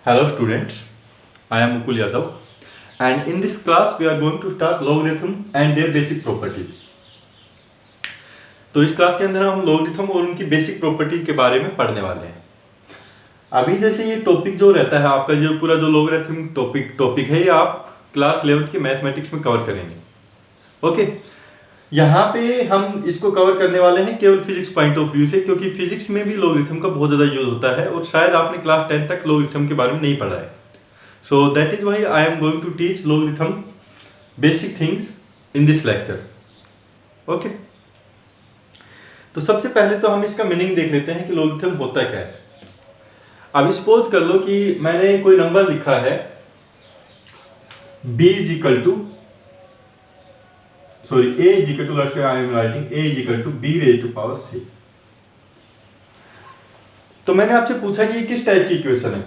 Hello students, I am Mukul Yadav and in this class we are going to start logarithm and their basic properties. तो इस class के अंदर हम logarithm और उनकी basic properties के बारे में पढ़ने वाले हैं। अभी जैसे ये टॉपिक जो रहता है आपका जो पूरा जो logarithm टॉपिक है ये आप क्लास 11th के मैथमेटिक्स में कवर करेंगे। ओके, यहाँ पे हम इसको कवर करने वाले हैं केवल फिजिक्स पॉइंट ऑफ व्यू से, क्योंकि फिजिक्स में भी लॉगरिथम का बहुत ज़्यादा यूज होता है और शायद आपने क्लास 10 तक लॉगरिथम के बारे में नहीं पढ़ा है। So that is why I am going to teach logarithm basic things in this lecture. Okay, तो सबसे पहले तो हम इसका मीनिंग देख लेते हैं कि लॉगरिथम होता क्या है। अब सपोज कर लो कि मैंने कोई नंबर लिखा है b is equal to a is equal to, let's say I am writing a is equal to b raised to power c। तो मैंने आपसे पूछा कि ये किस टाइप की इक्वेशन है,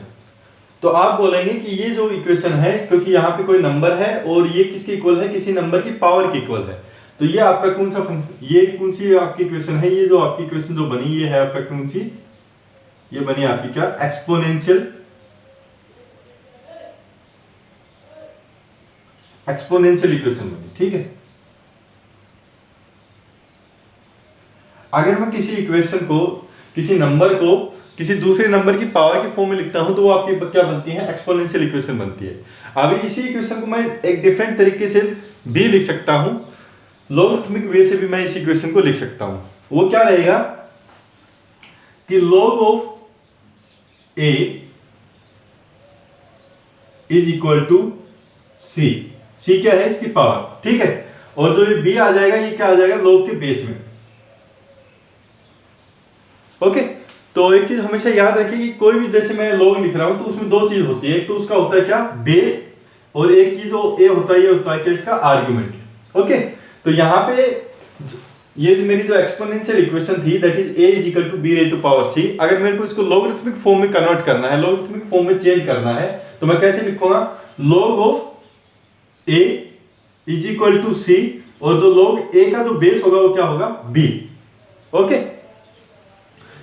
तो आप बोलेंगे कि ये जो इक्वेशन है, क्योंकि यहाँ पे कोई नंबर है और ये किसके इक्वल है, किसी नंबर की पावर के इक्वल है, तो ये आपका कौन सा फंक्शन, ये कौन सी आपकी इक्वेशन है, ये जो आपकी इक्वेशन जो बनी ये है आपका कौन सी, ये बनी आपकी क्या, एक्सपोनेंशियल इक्वेशन बनी। ठीक है, अगर मैं किसी इक्वेशन को, किसी नंबर को किसी दूसरे नंबर की पावर के फॉर्म में लिखता हूं तो वो आपकी क्या बनती है, एक्सपोनेंशियल इक्वेशन बनती है। अभी इसी इक्वेशन को मैं एक डिफरेंट तरीके से भी लिख सकता हूं, लॉगरिथमिक वे से भी मैं इस इक्वेशन को लिख सकता हूं। वो क्या रहेगा कि log of a is equal to c। c क्या है, इसकी पावर। ठीक है, और जो ये b आ जाएगा ये क्या आ जाएगा, log के बेस में। ओके, तो एक चीज हमेशा याद रखिए कि कोई भी जैसे मैं log लिख रहा हूं तो उसमें दो चीज होती है, एक तो उसका होता है क्या, बेस, और एक की जो a होता है ये होता है क्या, इसका आर्ग्यूमेंट। ओके, तो यहाँ पे ये मेरी जो एक्सपोनेंशियल इक्वेशन थी that is a is equal to b raise to power c, अगर मेरे को इसको लॉगरिथमिक फॉर्म में कन्वर्ट करना है, लॉगरिथमिक फॉर्म में चेंज करना है, तो मैं कैसे लिखूंगा, log of a is equal to c, और जो log a का जो बेस होगा वो क्या होगा, b। ओके,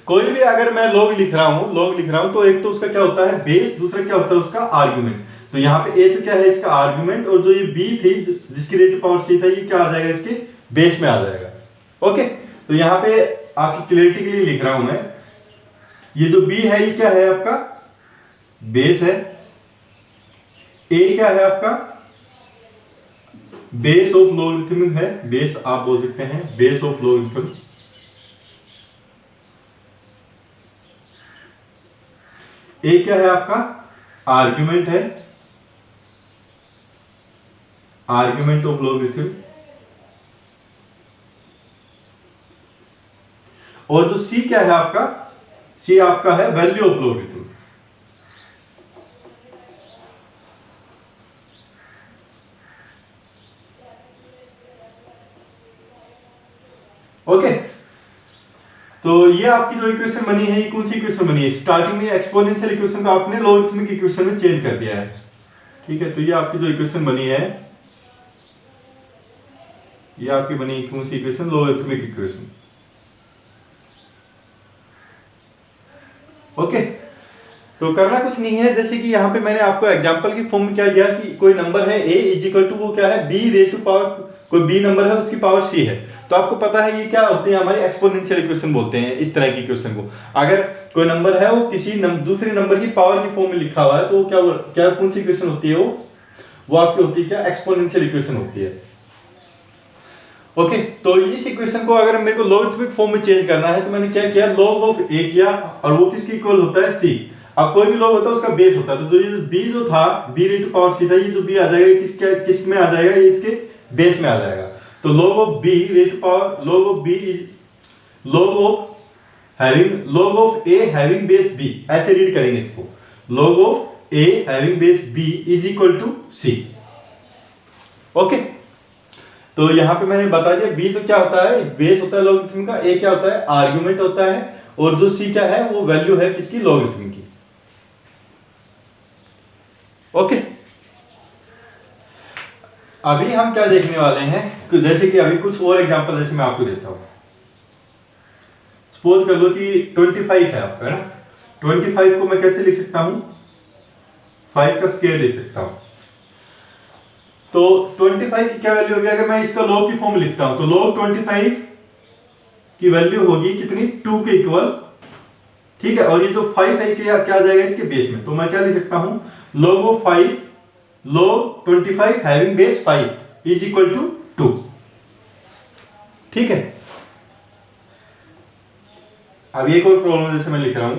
कोई भी अगर मैं log लिख रहा हूं तो एक तो उसका क्या होता है, बेस, दूसरा क्या होता है उसका आर्गुमेंट। तो यहाँ पे a तो क्या है, इसका आर्गुमेंट, और जो ये b थी जिसकी रेज़ टू पावर c था, ये क्या आ जाएगा, इसके बेस में आ जाएगा। ओके, तो यहाँ पे आपकी क्लियरिटी के लिए लिख रहा हूं मैं, ये जो b है ये क्या है, आपका बेस है, a क्या है आपका बेस ऑफ लॉगरिथम है, बेस आप बोल सकते हैं, बेस ऑफ लॉगरिथम। ए क्या है आपका, आर्ग्यूमेंट है, आर्ग्यूमेंट ऑफ लॉगरिथम, और जो सी क्या है आपका, सी आपका है वैल्यू ऑफ लॉगरिथम। ओके, तो ये आपकी जो इक्वेशन बनी है ये कौन सी इक्वेशन बनी है, स्टार्टिंग में एक्सपोनेंशियल इक्वेशन को आपने लॉगरिथमिक इक्वेशन में चेंज कर दिया है। ठीक है, तो ये आपकी जो इक्वेशन बनी है ये आपकी बनी कौन सी इक्वेशन, लॉगरिथमिक इक्वेशन। ओके, तो करना कुछ नहीं है, जैसे कि यहाँ पे मैंने आपको एग्जांपल की फॉर्म में क्या दिया कि कोई नंबर है a इज इक्वल टू, वो क्या है, b रेज़ टू पावर, कोई b नंबर है उसकी पावर c है, तो आपको पता है ये क्या होती है, हमारी एक्सपोनेंशियल इक्वेशन बोलते हैं इस तरह की इक्वेशन को। अगर कोई नंबर है वो किसी दूसरे नंबर की पावर की फॉर्म में लिखा हुआ है तो क्या कौन सी इक्वेशन होती है, वो आपकी होती है क्या, एक्सपोनेंशियल इक्वेशन होती है। ओके, तो इस इक्वेशन को अगर मेरे को लॉगरिथमिक फॉर्म में चेंज करना है तो मैंने क्या किया, log ऑफ a किया, और वो किसके इक्वल होता है, c। अब कोई भी log होता है उसका बेस होता है, तो जो ये b जो था, b raise to power c था, ये जो b आ जाएगा किस में आ जाएगा, ये इसके बेस में आ जाएगा। तो log of b raise to power, log of b is log of a having base b, ऐसे रीड करेंगे इसको, log of a having base b is equal to c। Okay, तो यहाँ पे मैंने बता दिया b तो क्या होता है, बेस होता है लॉगरिथम का, a क्या होता है, आर्गुमेंट होता है, और जो c क्या है वो वैल्यू है किसकी, लॉगरिथम की। ओके, अभी हम क्या देखने वाले हैं, जैसे कि अभी कुछ और एग्जांपल जैसे मैं आपको देता हूं। सपोज कर लो कि 25 है आपका, है ना, 25 को मैं कैसे लिख सकता हूं, 5 का स्क्वायर ले सकता हूं। तो 25 की क्या वैल्यू होगी? अगर मैं इसका log की फॉर्म लिखता हूं तो log 25 की वैल्यू होगी कितनी? 2 के इक्वल, ठीक है। और ये जो 5 है क्या आ जाएगा इसके बेस में, तो मैं क्या लिख सकता हूं? log of 5 log 25 having base 5 is equal to 2, ठीक है। अब एक और प्रॉब्लम जैसे मैं लिख रहा हूं,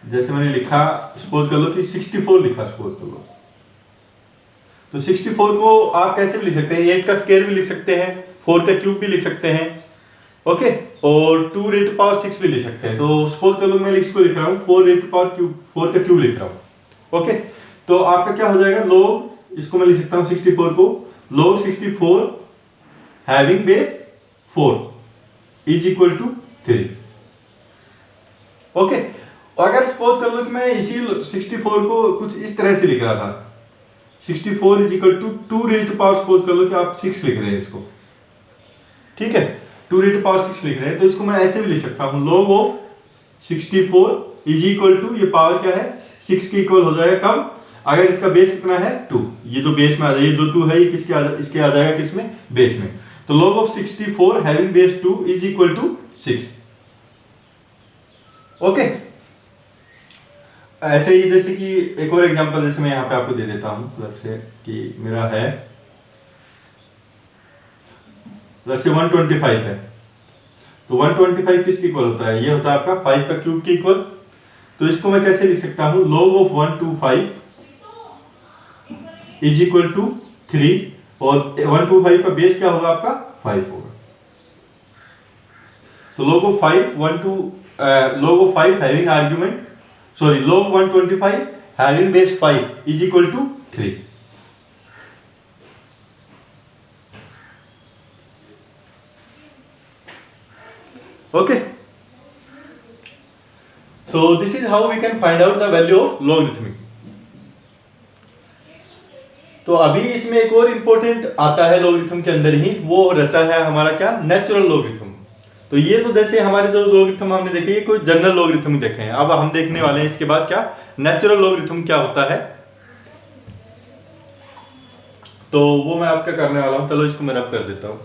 जैसे मैंने लिखा, सपोज कर लो कि 64 लिखा, सपोज कर लो, तो 64 को आप कैसे भी लिख सकते हैं? 8 का स्क्वायर भी लिख सकते हैं, 4 का क्यूब भी लिख सकते हैं, ओके, और 2 रेज़ टू पावर 6 भी लिख सकते हैं। तो सपोज कर लो मैं इसको लिख रहा हूँ 4 रेज़ टू पावर क्यूब, 4 का क्यूब लिख रहा हूँ, ओके। तो आपका क्या हो जाएगा? log, इसको मैं लिख सकता हूँ 64 को log 64 having base 4 is equal to 3, okay. अगर सपोज कर लो कि मैं इसी 64 को कुछ इस तरह से लिख रहा था, 64 is equal to 2 raise to power, suppose कर लो कि आप 6 लिख रहे हैं इसको, ठीक है, 2 रेज़ टू पावर 6 लिख रहे हैं, तो इसको मैं ऐसे भी लिख सकता हूं log of 64 is equal to, ये पावर क्या है? 6 के इक्वल हो जाएगा कब? अगर इसका बेस कितना है? 2, ये जो बेस में आ जाएगा, ये जो 2 है ये इसके आ जाएगा किसमें? बेस में। तो log of 64 having base 2 is equal to 6, okay. ऐसे ही जैसे कि एक और एग्जांपल जैसे मैं यहाँ पे आपको दे देता हूँ, मतलब से कि मेरा है, जैसे 125 है, तो 125 किसके इक्वल होता है? ये होता है आपका 5 का क्यूब के इक्वल। तो इसको मैं कैसे लिख सकता हूँ? log of 125 is equal to 3, और 125 का बेस क्या होगा आपका? 5 होगा। तो log of 5 having argument, sorry, log 125 having base 5 is equal to 3, okay. So this is how we can find out the value of logarithmic. तो अभी इसमें एक और इंपॉर्टेंट आता है लोगरिथम के अंदर ही, वो रहता है हमारा क्या? Natural logarithm. तो ये तो जैसे हमारे जो लोगरिथम हमने देखे, ये कोई जनरल लोगरिथम देखे हैं, अब हम देखने वाले हैं इसके बाद क्या नेचुरल लोगरिथम क्या होता है। तो वो मैं आपका करने वाला हूं, चलो इसको मैं रब कर देता हूं।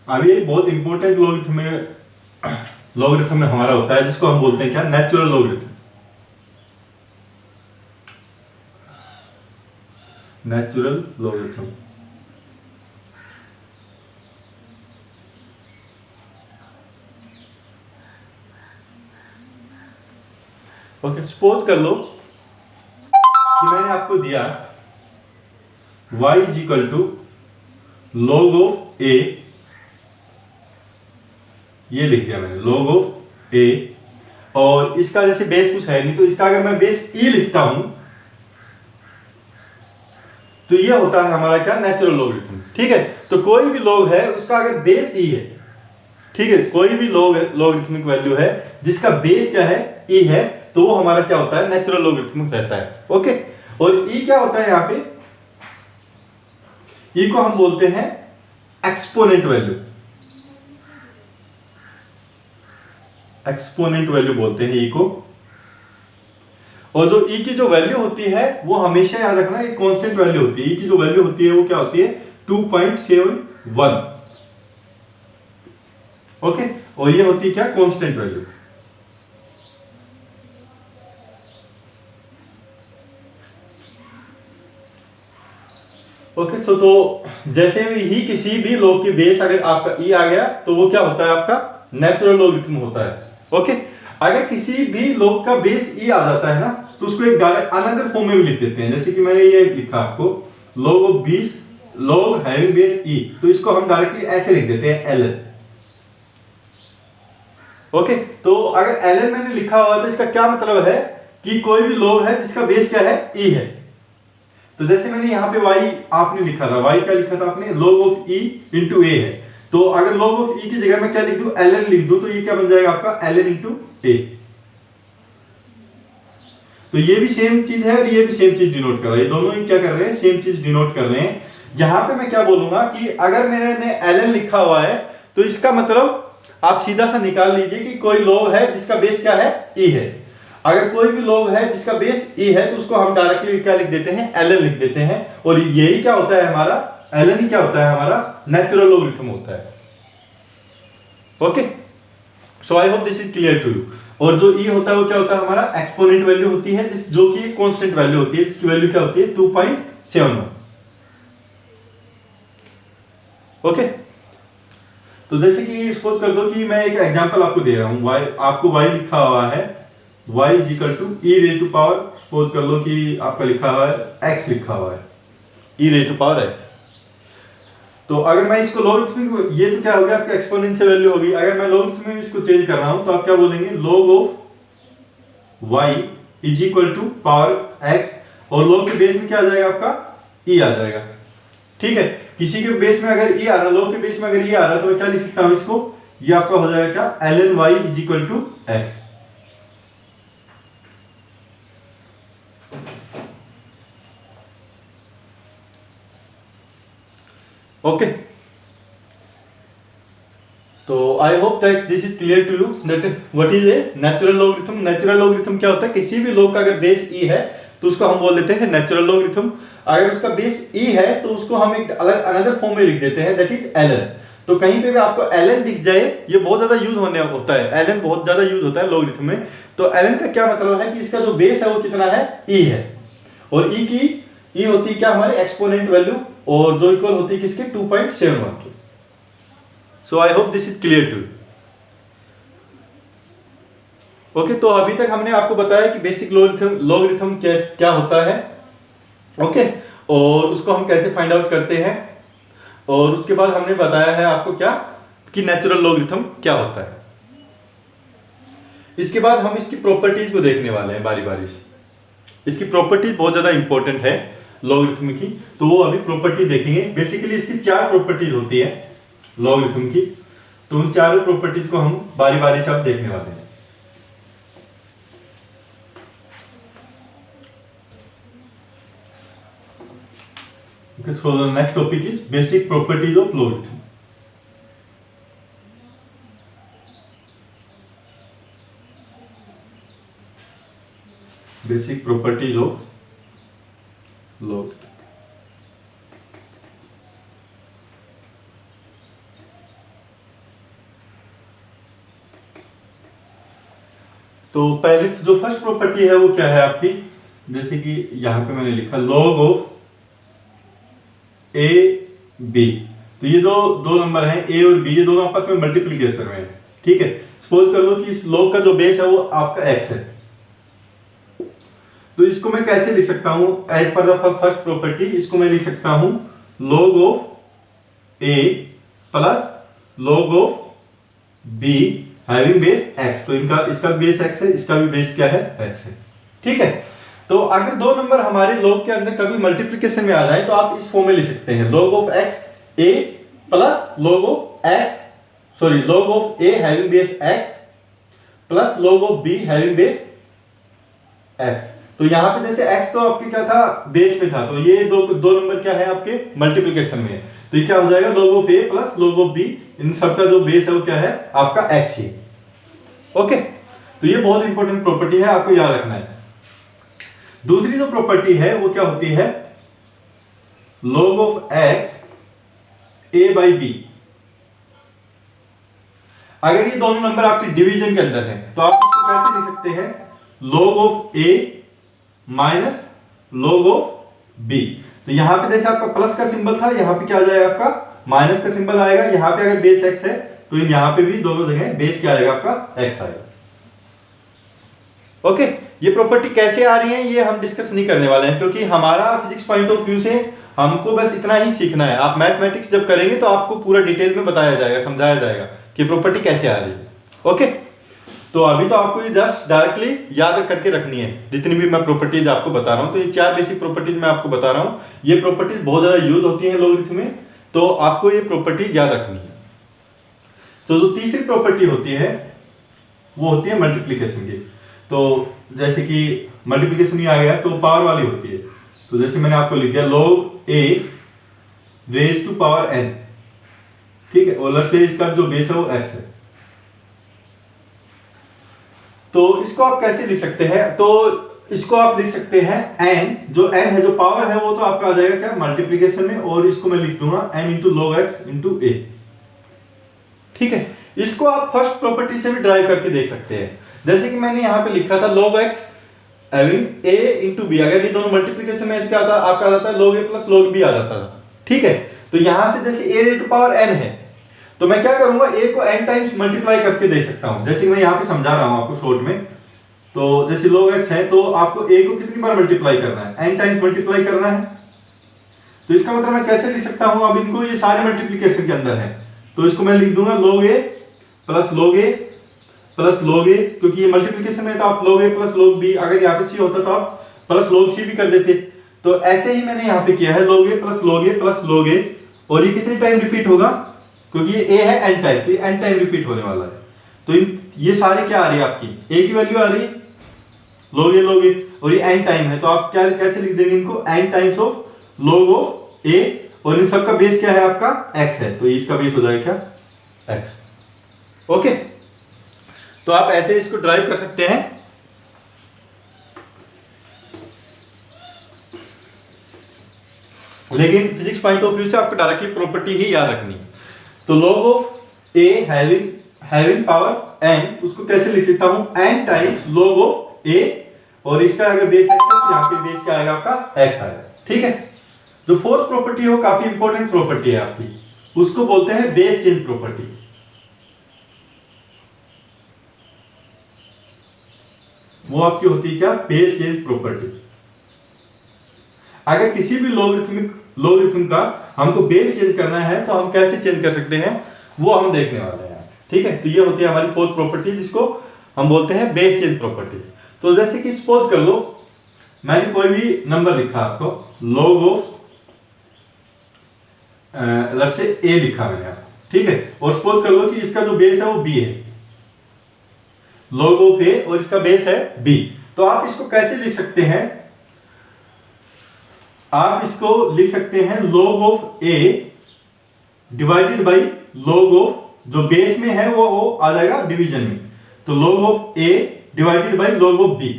अभी एक बहुत इंपॉर्टेंट लोगरिथम में हमारा होता है, जिसको हम बोलते हैं क्या? Natural logarithm. Natural logarithm, okay. Suppose कर लो कि मैंने आपको दिया y is equal to log of a, ये लिख दिया मैंने log ऑफ a, और इसका जैसे बेस कुछ है नहीं, तो इसका अगर मैं बेस e लिखता हूं तो ये होता है हमारा क्या? नेचुरल लोगरिथम, ठीक है। तो कोई भी log है उसका अगर बेस e है, ठीक है, कोई भी लोगरिथमिक वैल्यू है जिसका बेस क्या है? e है, तो वो हमारा क्या होता है? नेचुरल लोगरिथमिक रहता है, ओके। और e क्या होता है यहाँ पे? e को हम बोलते हैं एक्सपोनेंट वैल्यू, एक्सपोनेंट वैल्यू बोलते हैं e को। और जो e की जो वैल्यू होती है वो हमेशा याद रखना एक कांस्टेंट वैल्यू होती है। e की जो वैल्यू होती है वो क्या होती है? 2.71, ओके। और ये होती है क्या? Constant value, okay. सो तो जैसे ही किसी भी log के बेस अगर आपका e आ गया तो वो क्या होता है? आपका नेचुरल लोगरिथम होता है, ओके। अगर किसी भी log का बेस e आ जाता है ना, तो उसको एक अनदर फॉर्म में भी लिख देते हैं, जैसे कि मैंने ये लिखा आपको log of 20 log having base e, तो इसको हम डायरेक्टली ऐसे लिख देते हैं ln, ओके। तो अगर ln मैंने लिखा हुआ तो इसका क्या मतलब है कि कोई भी log है जिसका बेस क्या है? e है। तो जैसे मैंने यहाँ पे y आपने लिखा था, y क्या लिखा था आपने? log of e into a है। तो अगर log ऑफ e की जगह मैं क्या लिख दूं, ln लिख दूं, तो ये क्या बन जाएगा आपका ln इंटू ए। तो ये भी सेम चीज है और ये भी सेम चीज डिनोट कर रहा है, ये दोनों ही क्या कर रहे हैं, सेम चीज डिनोट कर रहे हैं। यहां पे मैं क्या बोलूंगा कि अगर मैंने ln लिखा हुआ है तो इसका मतलब आप सीधा सा निकाल लीजिए कि कोई log है जिसका बेस क्या है, e है। अगर कोई भी log है जिसका बेस e है तो उसको हम डायरेक्टली क्या लिख देते हैं, ln लिख देते हैं। और यही क्या होता है हमारा, ln ही क्या होता है हमारा नेचुरल लॉगरिथम होता है। Okay, so I hope this is clear to you. और जो e होता है वो क्या होता है हमारा एक्सपोनेंट वैल्यू होती है, जिस जो कि कांस्टेंट वैल्यू होती है, जिसकी वैल्यू क्या होती है 2.71। ओके, तो जैसे कि सपोज कर दो कि मैं एक एग्जांपल आपको दे रहा हूं, y आपको y लिखा हुआ है, y is equal to e raise to power, suppose कर लो कि आपका लिखा हुआ है x लिखा हुआ है, e raise to power x। तो अगर मैं इसको लॉगरिथमिक, ये तो क्या हो गया आपका एक्सपोनेंशियल वैल्यू होगी, अगर मैं लॉगरिथम में इसको चेंज कर रहा हूं तो आप क्या बोलेंगे, log of y is equal to power x, और log के बेस में क्या आ जाएगा आपका e आ जाएगा। ठीक है, किसी के बेस में अगर e आ रहा, log के बेस में अगर e आ रहा तो मैं क्या लिख सकता हूं इसको, ये आपका हो जाएगा क्या ln y is equal to x। Okay, तो I hope that this is clear to you that what is a natural logarithm. Natural logarithm क्या होता है, किसी भी log का अगर बेस e है तो उसको हम बोल देते हैं नेचुरल लॉगरिथम। अगर उसका बेस e है तो उसको हम एक अलग अनदर फॉर्म में लिख देते हैं, दैट इज ln। तो कहीं पे भी आपको ln दिख जाए, ये बहुत ज्यादा यूज होने होता है, ln बहुत ज्यादा यूज होता है लॉगरिथम में। तो ln का क्या मतलब है कि इसका जो बेस है वो कितना है, e है, और e होती है क्या हमारी एक्सपोनेंट वैल्यू, और जो इक्वल होती है किसके 2.71 के। So I hope this is clear to you. Okay, तो अभी तक हमने आपको बताया कि बेसिक लॉगरिथम क्या होता है। ओके, और उसको हम कैसे फाइंड आउट करते हैं, और उसके बाद हमने बताया है आपको क्या कि नेचुरल लॉगरिथम क्या होता है। इसके बाद हम इसकी प्रॉपर्टीज को देखने वाले हैं बारी बारी से। इसकी प्रॉपर्टीज बहुत ज्यादा इंपॉर्टेंट है लॉगरिथम की, तो वो अभी प्रॉपर्टी देखेंगे। बेसिकली इसकी 4 प्रॉपर्टीज होती है लॉगरिथम की, तो उन चारों प्रॉपर्टीज को हम बारी बारी से अब देखने वाले हैं। Okay, so the next topic is basic properties of logarithm. Basic properties of logarithm. तो पहले जो फर्स्ट प्रॉपर्टी है वो क्या है आपकी, जैसे कि यहां पे मैंने लिखा log ऑफ ए बी। तो ये दो नंबर हैं ए और बी, ये दोनों आपस में मल्टीप्लीकेशन में है। ठीक है, सपोज कर लो कि इस log का जो बेस है वो आपका x है, तो इसको मैं कैसे लिख सकता हूं, as per the first property इसको मैं लिख सकता हूं log of A plus log of be having base x। तो इसका बेस x है, इसका भी बेस क्या है, x है। ठीक है, तो अगर दो नंबर हमारे log के अंदर कभी मल्टीप्लिकेशन में आ जाए तो आप इस फॉर्म में लिख सकते हैं log of x a plus log of a having base x plus log of b having base x। तो यहां पे जैसे x तो आपके क्या था, बेस में था, तो ये दो नंबर क्या है आपके मल्टीप्लिकेशन में है, तो ये क्या हो जाएगा log of a plus log of b, इन सबका जो बेस है वो क्या है आपका x ही। ओके, तो ये बहुत इंपॉर्टेंट प्रॉपर्टी है, आपको याद रखना है। दूसरी जो प्रॉपर्टी है वो क्या होती है log of x a by b. अगर ये दोनों नंबर आपके डिवीजन के अंदर है तो आप इसको कैसे लिख सकते हैं, log of a minus log of b। तो यहां पे जैसे आपका प्लस का सिंबल था, यहां पे क्या आ जाएगा आपका माइनस का सिंबल आएगा। यहां पे अगर बेस x है तो यहां पे भी दोनों जगह बेस क्या आएगा आपका x आएगा। ओके, ये प्रॉपर्टी कैसे आ रही है ये हम डिस्कस नहीं करने वाले हैं, क्योंकि हमारा फिजिक्स पॉइंट ऑफ व्यू से हमको बस इतना ही सीखना है। आप मैथमेटिक्स जब करेंगे तो आपको पूरा डिटेल में बताया जाएगा, समझाया जाएगा कि प्रॉपर्टी कैसे आ रही है। ओके, तो अभी तो आपको ये जस्ट डायरेक्टली याद करके रखनी है जितनी भी मैं प्रॉपर्टीज आपको बता रहा हूँ। तो ये 4 बेसिक प्रॉपर्टीज मैं आपको बता रहा हूँ, ये प्रॉपर्टीज बहुत ज्यादा यूज होती है लॉगरिथम में, तो आपको ये प्रॉपर्टीज याद रखनी है। तो जो तीसरी प्रॉपर्टी होती है वो होती है मल्टीप्लिकेशन की। तो जैसे कि मल्टीप्लिकेशन में आ गया तो पावर वाली होती है। तो जैसे मैंने आपको लिख दिया log a raise to power n, ठीक है, और लेट्स से इसका जो बेस है वो x है। तो इसको आप कैसे लिख सकते हैं? तो इसको आप लिख सकते हैं n, जो n है, जो पावर है, वो तो आपका आ जाएगा क्या मल्टीप्लिकेशन में, और इसको मैं लिख दूंगा n into log x into a. ठीक है, इसको आप फर्स्ट प्रॉपर्टी से भी ड्राइव करके देख सकते हैं। जैसे कि मैंने यहाँ पे लिखा था log x having a into b, अगर ये दोनों मल्टीप्लिकेशन में क्या आता आपका आ जाता है log a plus log b आ जाता था। ठीक है, तो यहां से जैसे a रेट पावर n है, तो मैं क्या करूंगा, a को n टाइम्स मल्टीप्लाई करके देख सकता हूं। जैसे मैं यहाँ पे समझा रहा हूं आपको शॉर्ट में, तो जैसे log x है तो आपको a को कितनी बार मल्टीप्लाई करना है, n टाइम्स मल्टीप्लाई करना है। तो इसका मतलब मैं कैसे लिख सकता हूं, अब इनको ये सारे मल्टीप्लिकेशन के अंदर है, तो इसको मैं लिख दूंगा log a plus log a plus log a, क्योंकि ये मल्टीप्लिकेशन में तो आप log a plus log b, अगर यहाँ पे c होता तो आप प्लस log c भी कर देते। तो ऐसे ही मैंने यहाँ पे किया है log a plus log a, और ये कितनी टाइम रिपीट होगा, क्योंकि ये a है n टाइम, तो ये n टाइम रिपीट होने वाला है। तो ये सारे क्या आ रही है आपकी, a की वैल्यू आ रही है log a, और ये n टाइम है, तो आप क्या कैसे लिख देंगे इनको, n times of log of a, और इन सब का बेस क्या है आपका x है, तो इसका बेस हो जाएगा क्या x। ओके, तो आप ऐसे इसको ड्राइव कर सकते हैं। लेकिन फिजिक्स पॉइंट ऑफ व्यू से आपको डायरेक्टली प्रॉपर्टी ही याद रखनी है। तो log of a having power n, उसको कैसे लिख सकता हूं, n times log of a, और इसका अगर बेस x है तो यहाँ पे बेस क्या आएगा आपका x आएगा। ठीक है, जो फोर्थ प्रॉपर्टी हो काफी इंपॉर्टेंट प्रॉपर्टी है आपकी, उसको बोलते हैं बेस चेंज प्रॉपर्टी। वो आपकी होती है क्या, बेस चेंज प्रॉपर्टी। अगर किसी भी लॉगरिथम का हमको बेस चेंज करना है तो हम कैसे चेंज कर सकते हैं, वो हम देखने वाले हैं। ठीक है, तो ये होती है हमारी फोर्थ प्रॉपर्टी, जिसको हम बोलते हैं बेस चेंज प्रॉपर्टी। तो जैसे कि सपोज कर लो मैंने कोई भी नंबर लिखा आपको, log of let's say a लिखा मैंने आपको, ठीक है, और सपोज कर लो कि इसका जो बेस है वो b है, log ऑफ a, और इसका बेस है b। तो आप इसको कैसे लिख सकते हैं, आप इसको लिख सकते हैं log of a divided by log of, जो बेस में है वो आ जाएगा डिवीजन में, तो log of a divided by log of b।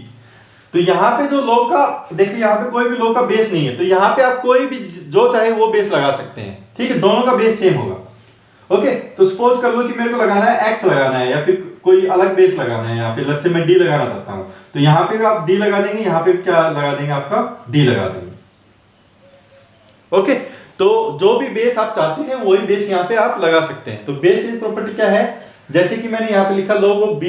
तो यहाँ पे जो log का, देखिए यहाँ पे कोई भी log का बेस नहीं है, तो यहाँ पे आप कोई भी जो चाहे वो बेस लगा सकते हैं। ठीक है, दोनों का बेस सेम होगा। ओके, तो सपोज कर लो कि मेरे को लगाना है x लगाना है, या फिर कोई अलग बेस लगाना है, यहाँ पे लेट्स से मैं d लगाना चाहता हूँ, तो यहाँ पे भी आप d लगा देंगे, यहाँ पे क्या लगा देंगे, आपका d लगा देंगे। ओके, तो जो भी बेस आप चाहते हैं वही बेस यहाँ पे आप लगा सकते हैं। तो बेस चेंज प्रॉपर्टी क्या है, जैसे कि मैंने यहाँ पे लिखा log of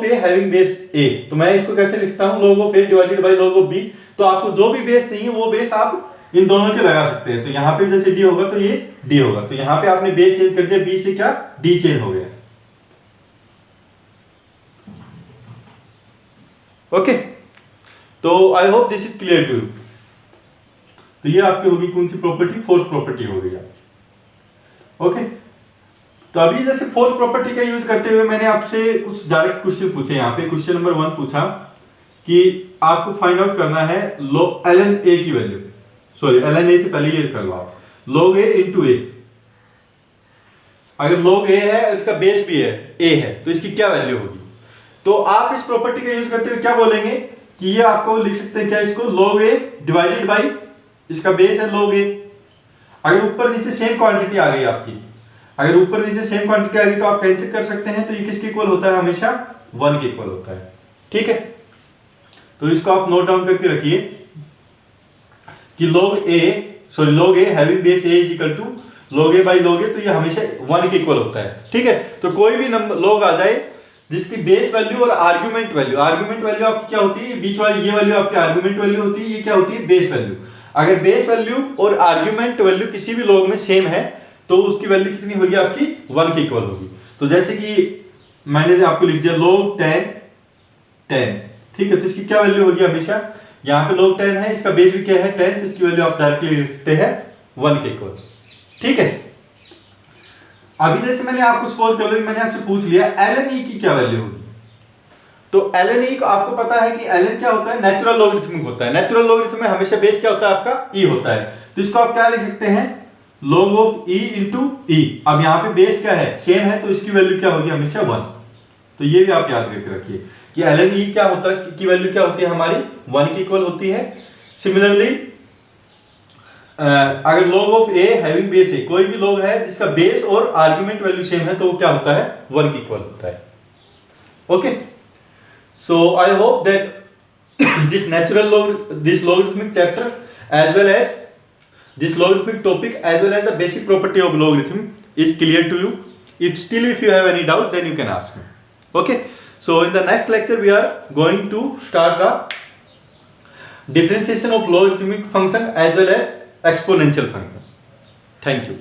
a having base a, तो मैं इसको कैसे लिखता हूँ, log of a divided by log of b। तो आपको जो भी बेस चाहिए वो बेस आप इन दोनों के लगा सकते हैं। तो यहाँ पे जैसे d होगा तो ये d होगा, तो यहाँ पे आपने बेस चेंज कर दिया, b से क्या d चेंज हो गया। ओके, तो I hope this is clear to you. तो ये आपकी होगी कौन सी प्रॉपर्टी, फोर्थ प्रॉपर्टी हो गई। ओके, तो अभी जैसे फोर्थ प्रॉपर्टी का यूज करते हुए मैंने आपसे कुछ डायरेक्ट क्वेश्चन पूछे। यहाँ पे क्वेश्चन नंबर 1 पूछा कि आपको फाइंड आउट करना है ln a की वैल्यू, ln a से पहले ये कर लो आप, log a इंटू a। अगर log a है और इसका बेस भी है a है, तो इसकी क्या वैल्यू होगी। तो आप इस प्रॉपर्टी का यूज करते हुए क्या बोलेंगे कि ये आपको लिख सकते हैं क्या, इसको log a डिवाइडेड बाई, इसका बेस है log a। अगर ऊपर नीचे सेम क्वांटिटी आ गई आपकी, अगर ऊपर नीचे सेम क्वांटिटी आ गई तो आप कैंसिल कर सकते हैं, तो ये किसके इक्वल होता है, हमेशा 1 के इक्वल होता है। ठीक है, तो इसको आप नोट डाउन करके रखिए कि log a having base a is equal to log a by log a, तो ये हमेशा 1 के इक्वल होता है। ठीक है, तो कोई भी नंबर log आ जाए जिसकी बेस वैल्यू और आर्गुमेंट वैल्यू आपकी क्या होती है, बीच वाली ये वैल्यू आपकी आर्गुमेंट वैल्यू होती है, ये क्या होती है, बेस वैल्यू। अगर बेस वैल्यू और आर्गुमेंट वैल्यू किसी भी log में सेम है तो उसकी वैल्यू कितनी होगी आपकी, 1 के इक्वल होगी। तो जैसे कि मैंने आपको लिख दिया log 10, ठीक है, तो इसकी क्या वैल्यू होगी हमेशा, यहाँ पे log 10 है, इसका बेस भी क्या है 10, तो इसकी वैल्यू आप डायरेक्टली लिख सकते हैं 1 के इक्वल। ठीक है, अभी जैसे मैंने आपको सपोज कर लो, मैंने आपसे पूछ लिया ln e की क्या वैल्यू होगी, तो ln e को आपको पता है कि ln क्या होता है, नेचुरल लॉगरिथमिक होता है। नेचुरल लॉगरिथम में हमेशा बेस क्या होता है आपका, e होता है। तो इसको आप क्या लिख सकते हैं, log of e into e। अब यहाँ पे बेस क्या है, सेम है, तो इसकी वैल्यू क्या होगी, हमेशा 1। तो ये भी आप याद करके रखिए कि ln e क्या होता है, की वैल्यू क्या होती है हमारी, 1 की इक्वल होती है। सिमिलरली अगर log of a having base है, कोई भी log है जिसका बेस और आर्गुमेंट वैल्यू सेम है, तो वो क्या होता है, 1 की इक्वल होता है। Okay, so I hope that this natural this logarithmic chapter as well as this logarithmic topic as well as the basic property of logarithm is clear to you. If you have any doubt, then you can ask me. Okay, so in the next lecture we are going to start the differentiation of logarithmic function as well as exponential function. Thank you.